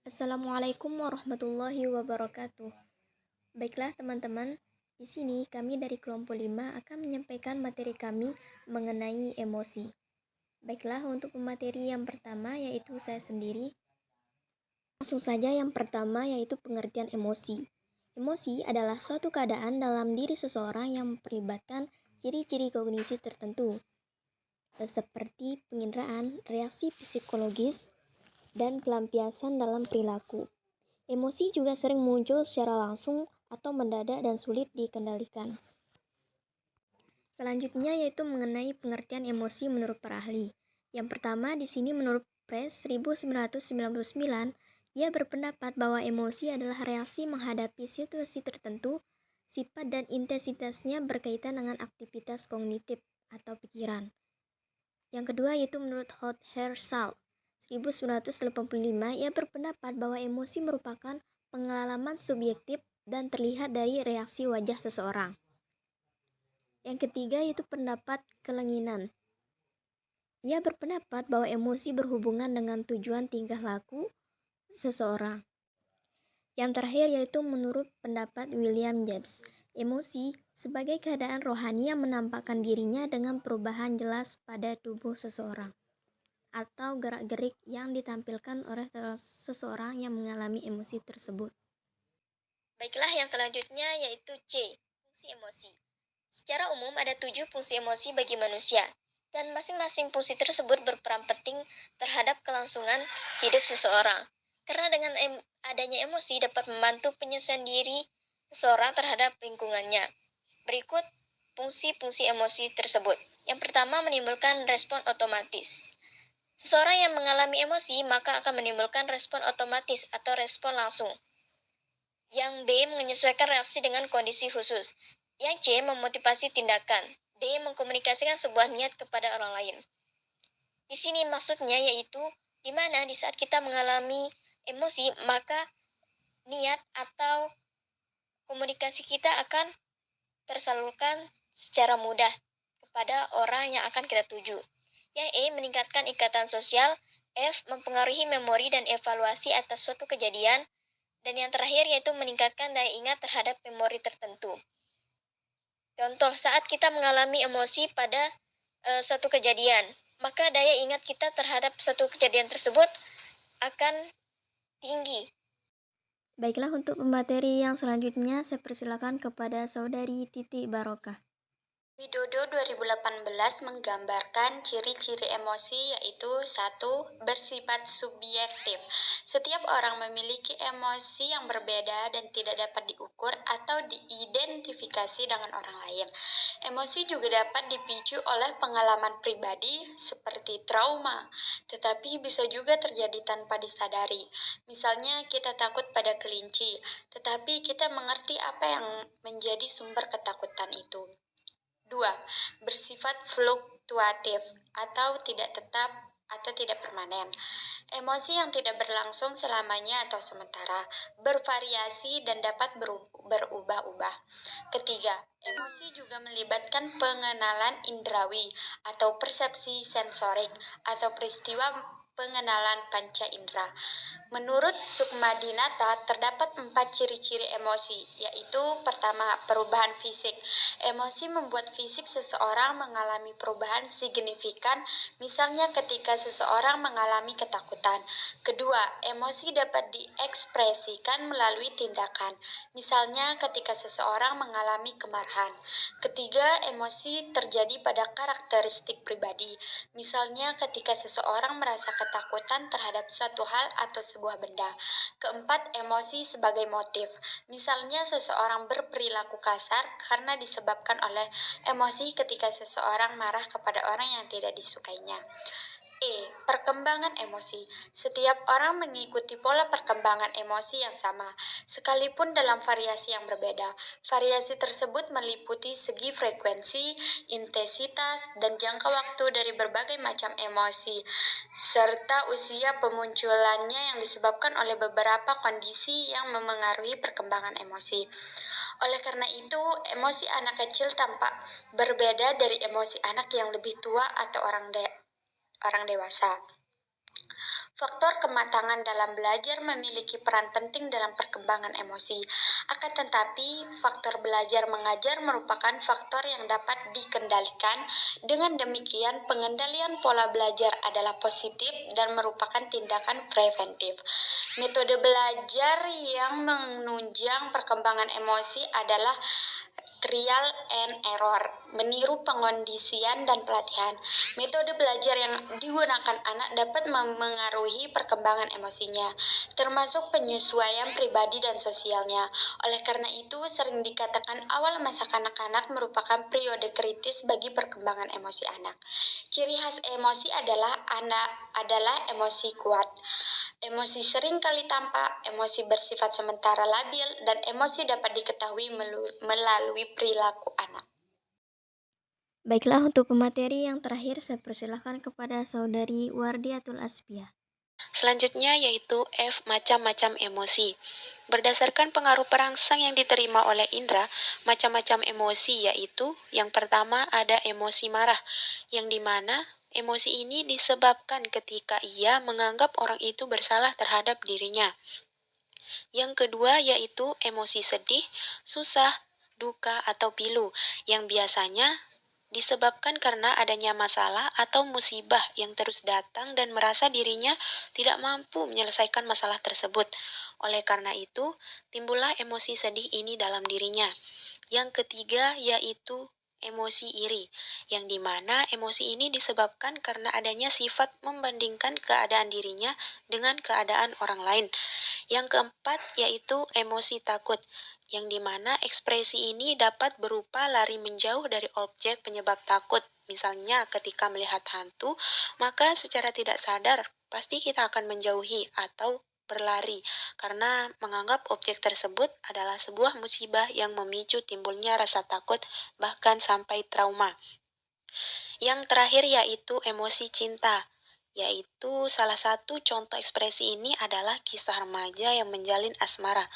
Assalamualaikum warahmatullahi wabarakatuh. Baiklah teman-teman, di sini kami dari kelompok 5 akan menyampaikan materi kami mengenai emosi. Baiklah, untuk pemateri yang pertama yaitu saya sendiri. Langsung saja yang pertama yaitu pengertian emosi. Emosi adalah suatu keadaan dalam diri seseorang yang memperlibatkan ciri-ciri kognisi tertentu, seperti penginderaan, reaksi psikologis, dan pelampiasan dalam perilaku. Emosi juga sering muncul secara langsung atau mendadak dan sulit dikendalikan. Selanjutnya yaitu mengenai pengertian emosi menurut para ahli. Yang pertama di sini menurut Pres 1999, ia berpendapat bahwa emosi adalah reaksi menghadapi situasi tertentu, sifat dan intensitasnya berkaitan dengan aktivitas kognitif atau pikiran. Yang kedua yaitu menurut Herschel 1985, ia berpendapat bahwa emosi merupakan pengalaman subjektif dan terlihat dari reaksi wajah seseorang. Yang ketiga yaitu pendapat Kelenginan. Ia berpendapat bahwa emosi berhubungan dengan tujuan tingkah laku seseorang. Yang terakhir yaitu menurut pendapat William James, emosi sebagai keadaan rohani yang menampakkan dirinya dengan perubahan jelas pada tubuh seseorang atau gerak-gerik yang ditampilkan oleh seseorang yang mengalami emosi tersebut. Baiklah, yang selanjutnya yaitu C, fungsi emosi. Secara umum ada 7 fungsi emosi bagi manusia, dan masing-masing fungsi tersebut berperan penting terhadap kelangsungan hidup seseorang. Karena dengan adanya emosi dapat membantu penyesuaian diri seseorang terhadap lingkungannya. Berikut fungsi-fungsi emosi tersebut. Yang pertama, menimbulkan respon otomatis. Seseorang yang mengalami emosi maka akan menimbulkan respon otomatis atau respon langsung. Yang B, menyesuaikan reaksi dengan kondisi khusus. Yang C, memotivasi tindakan. D, mengkomunikasikan sebuah niat kepada orang lain. Di sini maksudnya yaitu di mana di saat kita mengalami emosi maka niat atau komunikasi kita akan tersalurkan secara mudah kepada orang yang akan kita tuju. Yang E, meningkatkan ikatan sosial. F, mempengaruhi memori dan evaluasi atas suatu kejadian. Dan yang terakhir yaitu meningkatkan daya ingat terhadap memori tertentu. Contoh, saat kita mengalami emosi pada suatu kejadian, maka daya ingat kita terhadap suatu kejadian tersebut akan tinggi. Baiklah, untuk pemateri yang selanjutnya saya persilakan kepada Saudari Titi Barokah. Widodo 2018 menggambarkan ciri-ciri emosi yaitu 1. Bersifat subjektif. Setiap orang memiliki emosi yang berbeda dan tidak dapat diukur atau diidentifikasi dengan orang lain. Emosi juga dapat dipicu oleh pengalaman pribadi seperti trauma, tetapi bisa juga terjadi tanpa disadari. Misalnya kita takut pada kelinci, tetapi kita mengerti apa yang menjadi sumber ketakutan itu. 2. Bersifat fluktuatif atau tidak tetap atau tidak permanen. Emosi yang tidak berlangsung selamanya atau sementara, bervariasi dan dapat berubah-ubah. Ketiga, emosi juga melibatkan pengenalan indrawi atau persepsi sensorik atau peristiwa pengenalan panca indera. Menurut Sukmadinata, terdapat 4 ciri-ciri emosi, yaitu pertama, perubahan fisik. Emosi membuat fisik seseorang mengalami perubahan signifikan, misalnya ketika seseorang mengalami ketakutan. Kedua, emosi dapat diekspresikan melalui tindakan, misalnya ketika seseorang mengalami kemarahan. Ketiga, emosi terjadi pada karakteristik pribadi, misalnya ketika seseorang merasa ketakutan terhadap suatu hal atau sebuah benda. Keempat, emosi sebagai motif. Misalnya seseorang berperilaku kasar karena disebabkan oleh emosi ketika seseorang marah kepada orang yang tidak disukainya. Perkembangan emosi. Setiap orang mengikuti pola perkembangan emosi yang sama, sekalipun dalam variasi yang berbeda. Variasi tersebut meliputi segi frekuensi, intensitas, dan jangka waktu dari berbagai macam emosi, serta usia pemunculannya yang disebabkan oleh beberapa kondisi yang memengaruhi perkembangan emosi. Oleh karena itu, emosi anak kecil tampak berbeda dari emosi anak yang lebih tua atau orang dewasa. Faktor kematangan dalam belajar memiliki peran penting dalam perkembangan emosi. Akan tetapi, faktor belajar mengajar merupakan faktor yang dapat dikendalikan. Dengan demikian, pengendalian pola belajar adalah positif dan merupakan tindakan preventif. Metode belajar yang menunjang perkembangan emosi adalah trial and error, meniru pengondisian dan pelatihan. Metode belajar yang digunakan anak dapat memengaruhi perkembangan emosinya, termasuk penyesuaian pribadi dan sosialnya. Oleh karena itu, sering dikatakan awal masa kanak-kanak merupakan periode kritis bagi perkembangan emosi anak. Ciri khas emosi adalah emosi kuat. Emosi sering kali tampak, emosi bersifat sementara labil, dan emosi dapat diketahui melalui perilaku anak. Baiklah, untuk pemateri yang terakhir saya persilahkan kepada Saudari Wardiatul Asbia. Selanjutnya yaitu F. Macam-macam emosi. Berdasarkan pengaruh perangsang yang diterima oleh indera, macam-macam emosi yaitu yang pertama ada emosi marah, yang dimana emosi ini disebabkan ketika ia menganggap orang itu bersalah terhadap dirinya. Yang kedua yaitu emosi sedih, susah, duka, atau pilu, yang biasanya disebabkan karena adanya masalah atau musibah yang terus datang dan merasa dirinya tidak mampu menyelesaikan masalah tersebut. Oleh karena itu, timbullah emosi sedih ini dalam dirinya. Yang ketiga yaitu emosi iri, yang dimana emosi ini disebabkan karena adanya sifat membandingkan keadaan dirinya dengan keadaan orang lain. Yang keempat yaitu emosi takut, yang dimana ekspresi ini dapat berupa lari menjauh dari objek penyebab takut. Misalnya ketika melihat hantu, maka secara tidak sadar pasti kita akan menjauhi atau berlari karena menganggap objek tersebut adalah sebuah musibah yang memicu timbulnya rasa takut bahkan sampai trauma. Yang terakhir yaitu emosi cinta, yaitu salah satu contoh ekspresi ini adalah kisah remaja yang menjalin asmara.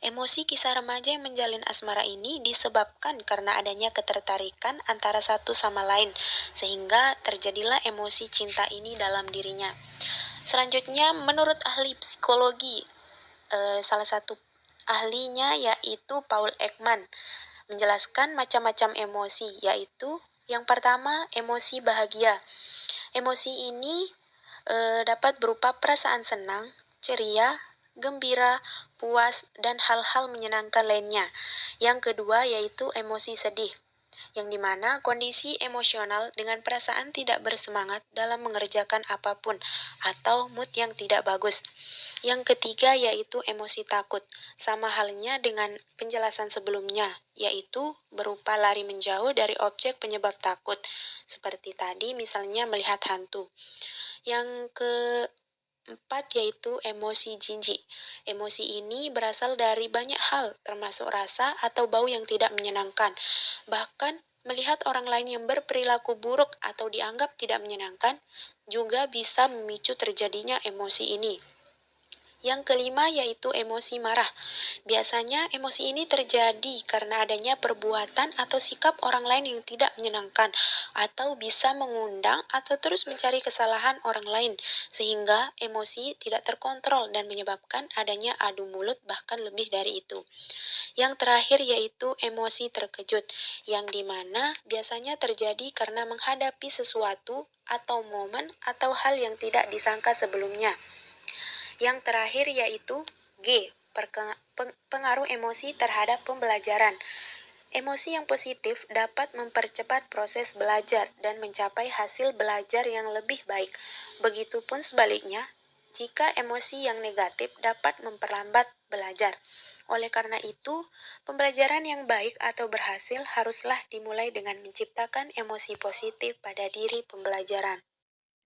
Emosi kisah remaja yang menjalin asmara ini disebabkan karena adanya ketertarikan antara satu sama lain, sehingga terjadilah emosi cinta ini dalam dirinya. Selanjutnya, menurut ahli psikologi, salah satu ahlinya yaitu Paul Ekman, menjelaskan macam-macam emosi, yaitu yang pertama emosi bahagia. Emosi ini dapat berupa perasaan senang, ceria, gembira, puas, dan hal-hal menyenangkan lainnya. Yang kedua yaitu emosi sedih, yang dimana kondisi emosional dengan perasaan tidak bersemangat dalam mengerjakan apapun atau mood yang tidak bagus. Yang ketiga yaitu emosi takut, sama halnya dengan penjelasan sebelumnya, yaitu berupa lari menjauh dari objek penyebab takut, seperti tadi misalnya melihat hantu. Yang keempat yaitu emosi jijik. Emosi ini berasal dari banyak hal, termasuk rasa atau bau yang tidak menyenangkan. Bahkan melihat orang lain yang berperilaku buruk atau dianggap tidak menyenangkan juga bisa memicu terjadinya emosi ini. Yang kelima yaitu emosi marah. Biasanya emosi ini terjadi karena adanya perbuatan atau sikap orang lain yang tidak menyenangkan, atau bisa mengundang atau terus mencari kesalahan orang lain, sehingga emosi tidak terkontrol dan menyebabkan adanya adu mulut bahkan lebih dari itu. Yang terakhir yaitu emosi terkejut, yang dimana biasanya terjadi karena menghadapi sesuatu atau momen atau hal yang tidak disangka sebelumnya. Yang terakhir yaitu G. Pengaruh emosi terhadap pembelajaran. Emosi yang positif dapat mempercepat proses belajar dan mencapai hasil belajar yang lebih baik. Begitupun sebaliknya, jika emosi yang negatif dapat memperlambat belajar. Oleh karena itu, pembelajaran yang baik atau berhasil haruslah dimulai dengan menciptakan emosi positif pada diri pembelajaran.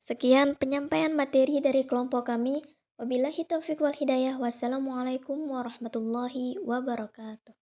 Sekian penyampaian materi dari kelompok kami. Wabillahi taufiq wal hidayah. Wassalamualaikum warahmatullahi wabarakatuh.